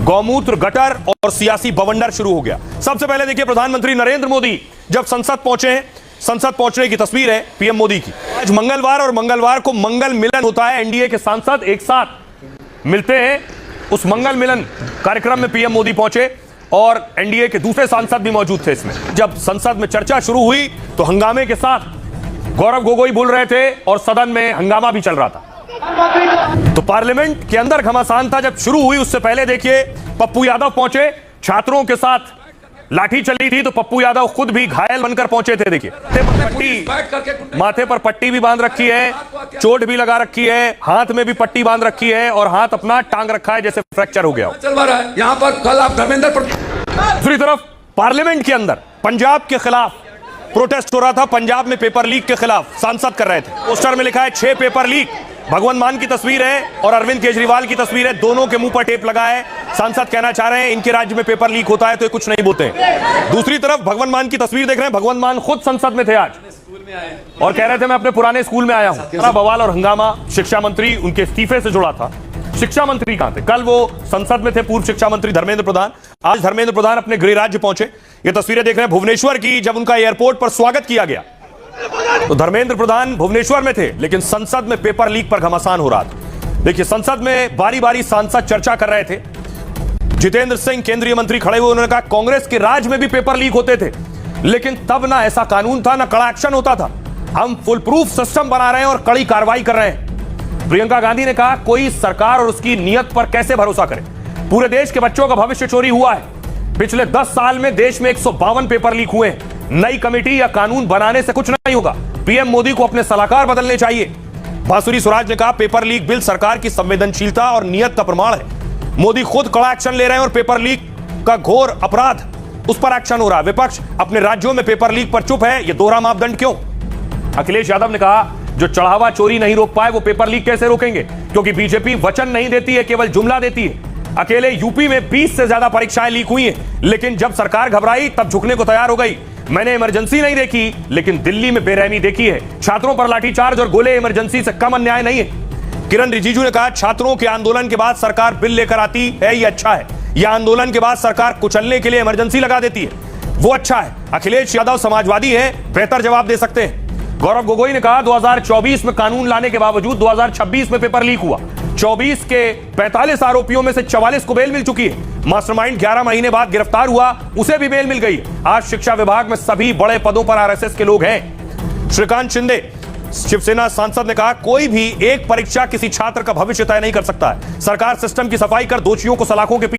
गौमूत्र, गटर और सियासी बवंडर शुरू हो गया। सबसे पहले देखिए प्रधानमंत्री नरेंद्र मोदी जब संसद पहुंचे हैं, संसद पहुंचने की तस्वीर है पीएम मोदी की। आज मंगलवार और मंगलवार को मंगल मिलन होता है, एनडीए के सांसद एक साथ मिलते हैं। उस मंगल मिलन कार्यक्रम में पीएम मोदी पहुंचे और एनडीए के दूसरे सांसद भी मौजूद थे इसमें। जब संसद में चर्चा शुरू हुई तो हंगामे के साथ गौरव गोगोई बोल रहे थे और सदन में हंगामा भी चल रहा था। तो पार्लियामेंट के अंदर घमासान था। जब शुरू हुई उससे पहले देखिए पप्पू यादव पहुंचे, छात्रों के साथ लाठी चली थी तो पप्पू यादव खुद भी घायल बनकर पहुंचे थे। देखिए माथे पर पट्टी भी बांध रखी है, चोट भी लगा रखी है, हाथ में भी पट्टी बांध रखी है और हाथ अपना टांग रखा है जैसे फ्रैक्चर हो गया हो। यहाँ पर कल आप धर्मेंद्र दूसरी तरफ पार्लियामेंट के अंदर पंजाब के खिलाफ प्रोटेस्ट हो रहा था। पंजाब में पेपर लीक के खिलाफ सांसद कर रहे थे। पोस्टर में लिखा है 6 पेपर लीक। भगवंत मान की तस्वीर है और अरविंद केजरीवाल की तस्वीर है, दोनों के मुंह पर टेप लगा है। सांसद कहना चाह रहे हैं इनके राज्य में पेपर लीक होता है तो ये कुछ नहीं बोलते। दूसरी तरफ भगवंत मान की तस्वीर देख रहे हैं, भगवंत मान खुद संसद में थे आज और कह रहे थे मैं अपने पुराने स्कूल में आया हूं। बवाल और हंगामा, शिक्षा मंत्री उनके इस्तीफे से जुड़ा था। शिक्षा मंत्री कहां थे? कल वो संसद में थे पूर्व शिक्षा मंत्री धर्मेंद्र प्रधान, आज धर्मेंद्र प्रधान अपने गृह राज्य पहुंचे। ये तस्वीरें देख रहे हैं भुवनेश्वर की, जब उनका एयरपोर्ट पर स्वागत किया गया तो धर्मेंद्र प्रधान भुवनेश्वर में थे लेकिन संसद में पेपर लीक पर घमासान हो रहा था। देखिए संसद में बारी बारी सांसद चर्चा कर रहे थे। जितेंद्र सिंह केंद्रीय मंत्री खड़े हुए, उन्होंने कहा कांग्रेस के राज में भी पेपर लीक होते थे लेकिन तब ना ऐसा कानून था ना कड़ा एक्शन होता था। हम फुल प्रूफ सिस्टम बना रहे हैं और कड़ी कार्रवाई कर रहे हैं। प्रियंका गांधी ने कहा कोई सरकार और उसकी नीयत पर कैसे भरोसा करे, पूरे देश के बच्चों का भविष्य चोरी हुआ है। पिछले 10 साल में देश में 152 पेपर लीक हुए हैं। नई कमेटी या कानून बनाने से कुछ नहीं होगा, पीएम मोदी को अपने सलाहकार बदलने चाहिए। बांसुरी स्वराज ने कहा पेपर लीक बिल सरकार की संवेदनशीलता और नीयत का प्रमाण है। मोदी खुद कड़ा एक्शन ले रहे हैं और पेपर लीक का घोर अपराध उस पर एक्शन हो रहा है। विपक्ष अपने राज्यों में पेपर लीक पर चुप है, यह दोहरा मापदंड क्यों? अखिलेश यादव ने कहा जो चढ़ावा चोरी नहीं रोक पाए वो पेपर लीक कैसे रोकेंगे, क्योंकि बीजेपी वचन नहीं देती है, केवल जुमला देती है। अकेले यूपी में 20 से ज्यादा परीक्षाएं लीक हुई हैं लेकिन जब सरकार घबराई तब झुकने को तैयार हो गई। मैंने इमरजेंसी नहीं देखी लेकिन दिल्ली में बेरहमी देखी है। छात्रों पर लाठीचार्ज और गोले इमरजेंसी से कम अन्याय नहीं है। किरण रिजिजू ने कहा छात्रों के आंदोलन के बाद सरकार बिल लेकर आती है, ये अच्छा है। यह आंदोलन के बाद सरकार कुचलने के लिए इमरजेंसी लगा देती है, वो अच्छा है। अखिलेश यादव समाजवादी है, बेहतर जवाब दे सकते हैं। गौरव गोगोई ने कहा 2024 में कानून लाने के बावजूद 2026 में पेपर लीक हुआ। 24 के 45 आरोपियों में से 44 को बेल मिल चुकी है। मास्टरमाइंड 11 महीने बाद गिरफ्तार हुआ, उसे भी बेल मिल गई। आज शिक्षा विभाग में सभी बड़े पदों पर आरएसएस के लोग हैं। श्रीकांत शिंदे शिवसेना सांसद ने कहा कोई भी एक परीक्षा किसी छात्र का भविष्य तय नहीं कर सकता है। सरकार सिस्टम की सफाई कर दोषियों को सलाखों के